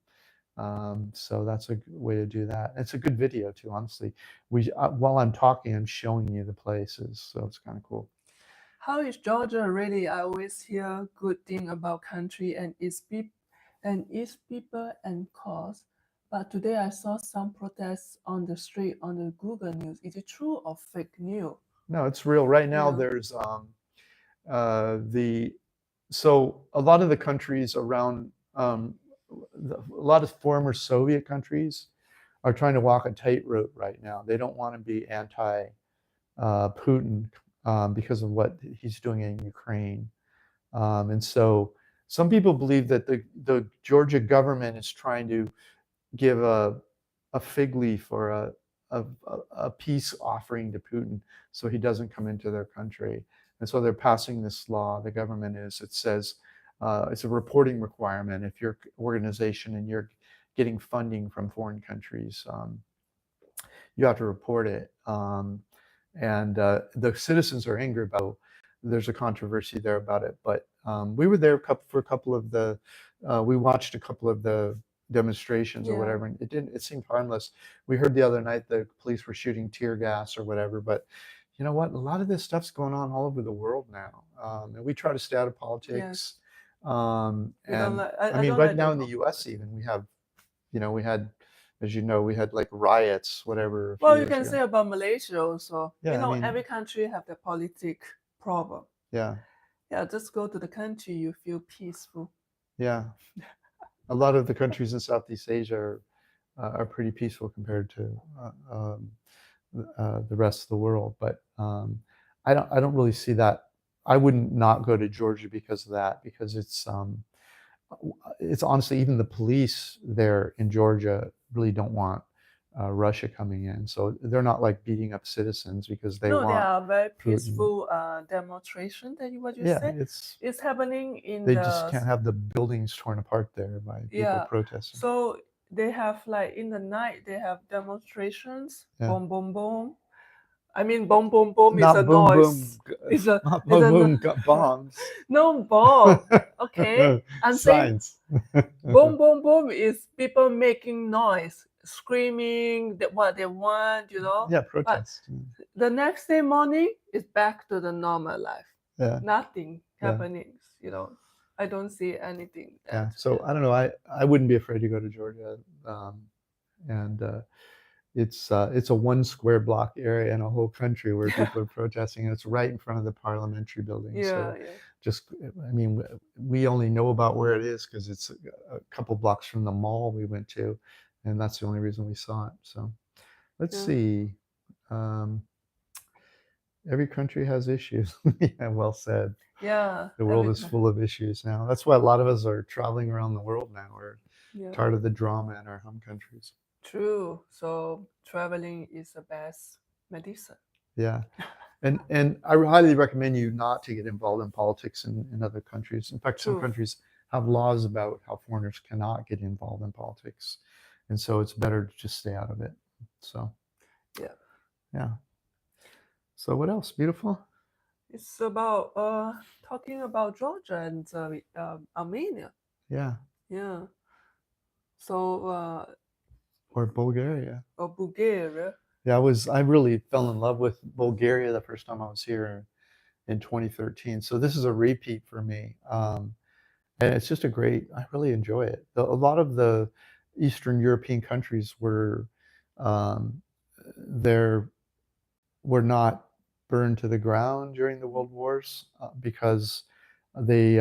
So that's a way to do that. It's a good video too, honestly. While I'm talking, I'm showing you the places, so it's kind of cool. How is Georgia really? I always hear good thing about country and its people and cause. But today I saw some protests on the street on the Google News. Is it true or fake news? No, it's real. Right now, Yeah. there's so a lot of the countries around, a lot of former Soviet countries are trying to walk a tightrope right now. They don't want to be anti Putin because of what he's doing in Ukraine. And so some people believe that the Georgia government is trying to give a fig leaf or a peace offering to Putin so he doesn't come into their country. And so they're passing this law, the government is, it says it's a reporting requirement. If you're an organization and you're getting funding from foreign countries, you have to report it. And the citizens are angry about it. There's a controversy there about it. But we were there for a couple of the, we watched a couple of the demonstrations or whatever, and it seemed harmless. We heard the other night the police were shooting tear gas or whatever, but you know what? A lot of this stuff's going on all over the world now. And we try to stay out of politics. And I mean, right now in the US even, we have, we had, as you know, we had like riots, whatever. Well, you can say about Malaysia also. Yeah, I mean, every country have the politic problem. Yeah. Yeah, just go to the country, you feel peaceful. Yeah. A lot of the countries in Southeast Asia are pretty peaceful compared to the rest of the world. But I don't really see that. I wouldn't not go to Georgia because of that, because it's honestly, even the police there in Georgia really don't want Russia coming in. So they're not like beating up citizens because they want. No, they are very peaceful demonstration. That what you said. It's happening in. They just can't have the buildings torn apart there by people protesting. So they have like in the night they have demonstrations. Boom, boom, boom. I mean, boom, boom, boom is a noise. It's a boom, got bombs. No bomb. Okay. I'm saying boom, boom, boom is people making noise, screaming that what they want, Yeah, protest. But the next day morning is back to the normal life. Yeah. Nothing happening. I don't see anything. So I don't know. I wouldn't be afraid to go to Georgia, and it's a 1 square block area in a whole country where people are protesting, and it's right in front of the parliamentary building. I mean, we only know about where it is because it's a couple blocks from the mall we went to, and that's the only reason we saw it. So let's see. Every country has issues. Yeah, well said. Yeah. The world is full of issues now. That's why a lot of us are traveling around the world now. We're tired of the drama in our home countries. True. So traveling is the best medicine. Yeah. And I highly recommend you not to get involved in politics in other countries. In fact, some countries have laws about how foreigners cannot get involved in politics. And so it's better to just stay out of it. So, yeah. So what else? Beautiful? It's about talking about Georgia and Armenia. Yeah. Yeah. So or Bulgaria. Or Bulgaria. Yeah, I really fell in love with Bulgaria the first time I was here in 2013. So this is a repeat for me. And it's just I really enjoy it. A lot of the Eastern European countries were not burned to the ground during the World Wars because they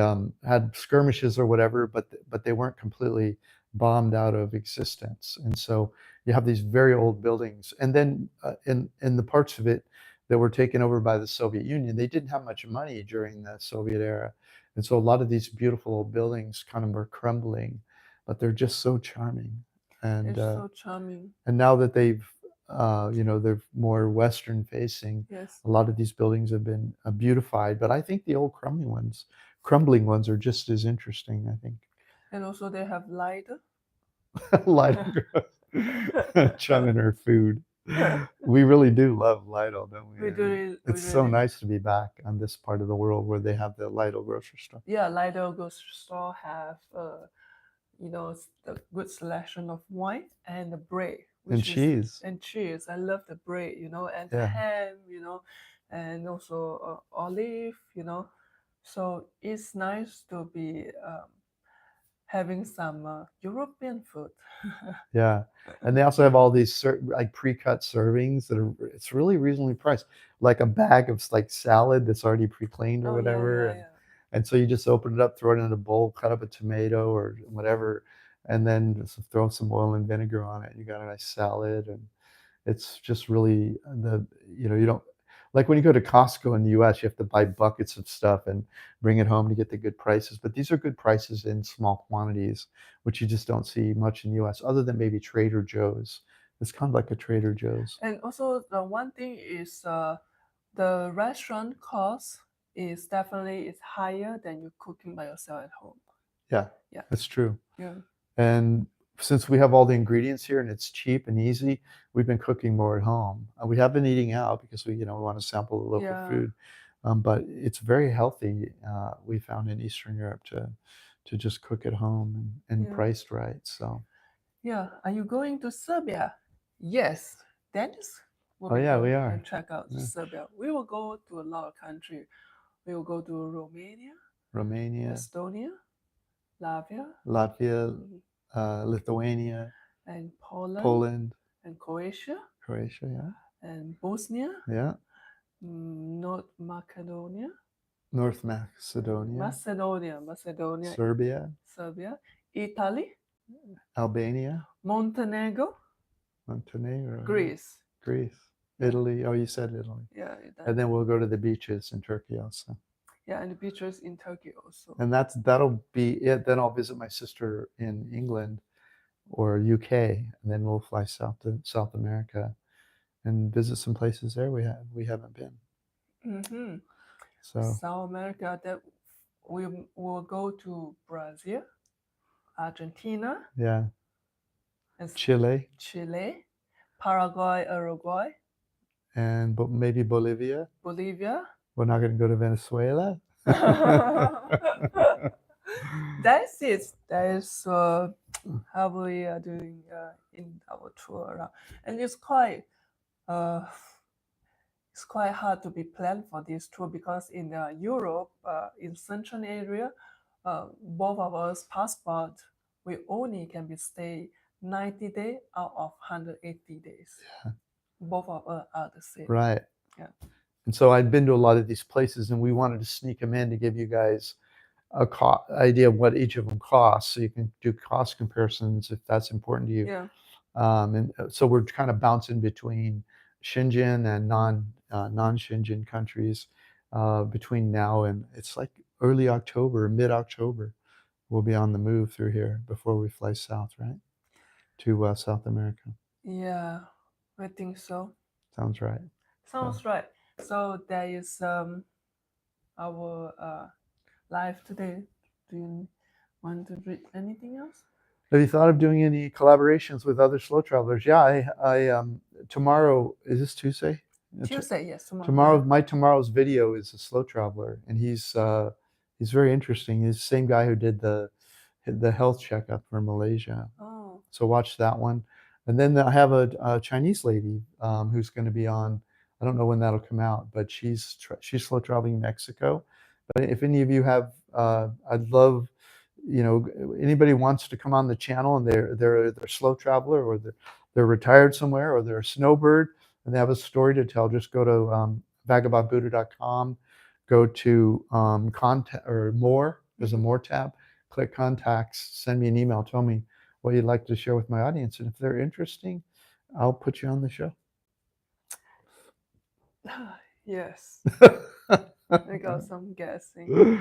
had skirmishes or whatever, but they weren't completely bombed out of existence. And so you have these very old buildings. And then in the parts of it that were taken over by the Soviet Union, they didn't have much money during the Soviet era. And so a lot of these beautiful old buildings kind of were crumbling, but they're just so charming. And it's so charming. And now that they've they're more Western facing. Yes. A lot of these buildings have been beautified, but I think the old crumbling ones are just as interesting, I think. And also they have lighter. Lido chugging her food. We really do love Lido, don't we? We do. It's so nice to be back on this part of the world where they have the Lido grocery store. Yeah, Lido grocery store have the good selection of wine and the bread, And cheese. And cheese. I love the bread, and Yeah. ham, and also olive, So it's nice to be having some European food. Yeah, and they also have all these like pre-cut servings it's really reasonably priced, like a bag of like salad that's already pre-cleaned or Oh, whatever, yeah. and so you just open it up, throw it in a bowl, cut up a tomato or whatever, and then just throw some oil and vinegar on it. You got a nice salad, and it's just really you don't like when you go to Costco in the US, you have to buy buckets of stuff and bring it home to get the good prices. But these are good prices in small quantities, which you just don't see much in the US, other than maybe Trader Joe's. It's kind of like a Trader Joe's. And also the one thing is the restaurant cost is definitely higher than you cooking by yourself at home. Yeah, Yeah. that's true. Yeah. And since we have all the ingredients here and it's cheap and easy, we've been cooking more at home. We have been eating out because we want to sample the local food. But it's very healthy. We found in Eastern Europe to just cook at home and priced right. So. Yeah. Are you going to Serbia? Yes. Dennis? Oh yeah, we are. And check out Serbia. We will go to a lot of countries. We will go to Romania, Estonia, Latvia, Lithuania, and Poland, and Croatia, yeah, and Bosnia, yeah, North Macedonia, Serbia, Italy, Albania, Montenegro, Greece, Italy. Oh, you said Italy. Yeah. And then we'll go to the beaches in Turkey also. Yeah, and the beaches in Turkey also. And that'll be it. Then I'll visit my sister in England or UK, and then we'll fly south to South America and visit some places there we haven't been. Mm-hmm. So South America, that we will go to Brazil, Argentina, yeah, and Chile, Paraguay, Uruguay, and maybe Bolivia. We're not going to go to Venezuela. That's it. That is how we are doing in our tour around, and it's quite hard to be planned for this tour because in Europe, in Central area, both of us passport, we only can be stay 90 days out of 180 days. Yeah. Both of us are the same. Right. Yeah. And so I'd been to a lot of these places, and we wanted to sneak them in to give you guys a idea of what each of them costs, so you can do cost comparisons if that's important to you. Yeah. And so we're kind of bouncing between Shenzhen and non-Shenzhen countries between now and it's like early October, mid-October. We'll be on the move through here before we fly south, right? To South America. Yeah, I think so. Sounds right. Sounds right. So that is our live today. Do you want to read anything else? Have you thought of doing any collaborations with other slow travelers? Yeah, I tomorrow, is this Tuesday? Tuesday, yes. Tomorrow's video is a slow traveler, and he's very interesting. He's the same guy who did the health checkup for Malaysia. Oh. So watch that one. And then I have a Chinese lady who's going to be on. I don't know when that'll come out, but she's slow traveling Mexico. But if any of you have, I'd love, anybody wants to come on the channel and they're a slow traveler or they're retired somewhere or they're a snowbird and they have a story to tell, just go to vagabondbuddha.com, go to contact or more. There's a more tab. Click contacts. Send me an email. Tell me what you'd like to share with my audience, and if they're interesting, I'll put you on the show. Yes. I got some guessing.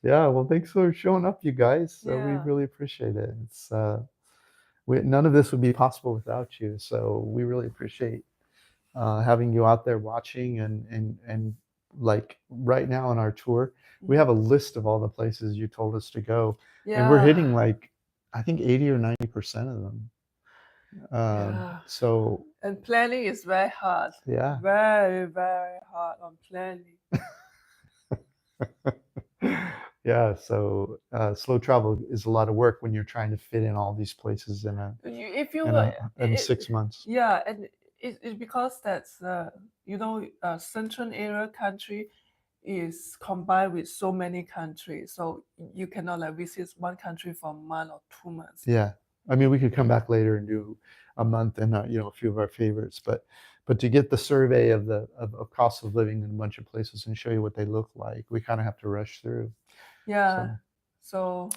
Yeah, well, thanks for showing up, you guys. We really appreciate it. It's none of this would be possible without you, so we really appreciate having you out there watching and like right now on our tour, we have a list of all the places you told us to go, and we're hitting like I think 80 or 90% of them. So and planning is very hard. Yeah. Very, very hard on planning. Yeah, so slow travel is a lot of work when you're trying to fit in all these places in 6 months. Yeah, and it's because that's central area country is combined with so many countries, so you cannot like visit one country for a month or 2 months. Yeah, I mean we could come back later and do a month and a few of our favorites, but to get the survey of the cost of living in a bunch of places and show you what they look like, we kind of have to rush through. Yeah, so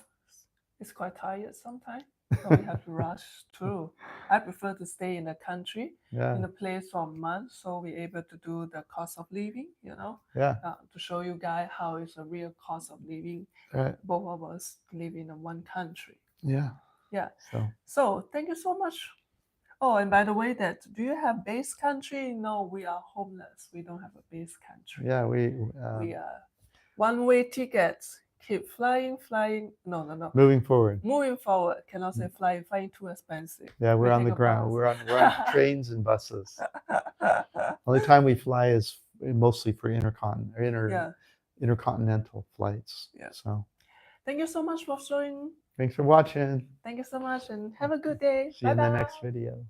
it's quite tired sometimes. So we have to rush through. I prefer to stay in the country, in the place for a month, so we're able to do the cost of living, to show you guys how it's a real cost of living. Right. Both of us live in one country. Yeah. Yeah. So thank you so much. Oh, and by the way, do you have base country? No, we are homeless. We don't have a base country. Yeah, we are one-way tickets. Keep flying. No. Moving forward. Cannot say flying. Flying too expensive. Yeah, we're on the ground. We're on trains and buses. Only time we fly is mostly for intercontinental flights. Yeah. So thank you so much for showing. Thanks for watching. Thank you so much and have a good day. See you in the next video.